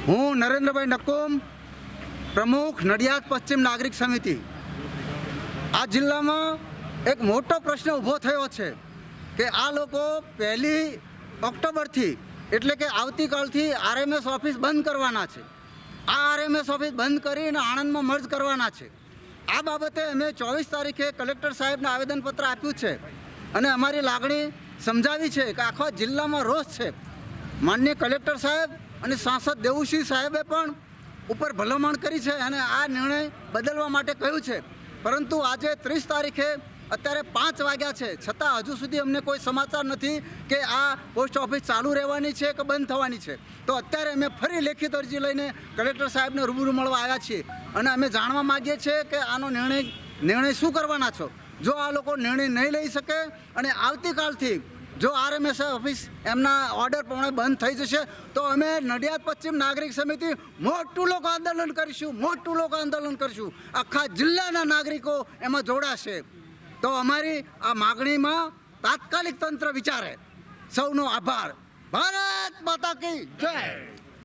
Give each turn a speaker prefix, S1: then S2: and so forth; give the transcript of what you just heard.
S1: હું નરેન્દ્રભાઈ નકુમ, પ્રમુખ નડિયાદ પશ્ચિમ નાગરિક સમિતિ. આ જિલ્લામાં એક મોટો પ્રશ્ન ઊભો થયો છે કે આ લોકો 1 ઓક્ટોબરથી એટલે કે આવતીકાલથી આરએમએસ ઓફિસ બંધ કરવાના છે. આ આરએમએસ ઓફિસ બંધ કરીને આણંદમાં મર્જ કરવાના છે. આ બાબતે અમે 24 તારીખે કલેક્ટર સાહેબને આવેદનપત્ર આપ્યું છે અને અમારી લાગણી સમજાવી છે કે આખા જિલ્લામાં રોષ છે. માનનીય કલેક્ટર સાહેબ અને સાંસદ દેવુસિંહ સાહેબે પણ ઉપર ભલામણ કરી છે અને આ નિર્ણય બદલવા માટે કહ્યું છે. પરંતુ આજે 30 તારીખે અત્યારે 5 વાગ્યા છે, છતાં હજુ સુધી અમને કોઈ સમાચાર નથી કે આ પોસ્ટ ઓફિસ ચાલુ રહેવાની છે કે બંધ થવાની છે. તો અત્યારે અમે ફરી લેખિત અરજી લઈને કલેક્ટર સાહેબને રૂબરૂ મળવા આવ્યા છીએ અને અમે જાણવા માગીએ છીએ કે આનો નિર્ણય શું કરવાના છો. જો આ લોકો નિર્ણય નહીં લઈ શકે અને આવતીકાલથી જો આરએમએસ ઓફિસ એમના ઓર્ડર પ્રમાણે બંધ થઈ જશે તો અમે નડિયાદ પશ્ચિમ નાગરિક સમિતિ મોટું લોકો આંદોલન કરીશું. આખા જિલ્લાના નાગરિકો એમાં જોડાશે. તો અમારી આ માગણીમાં તાત્કાલિક તંત્ર વિચારે. સૌનો આભાર. ભારત માતા કી જય.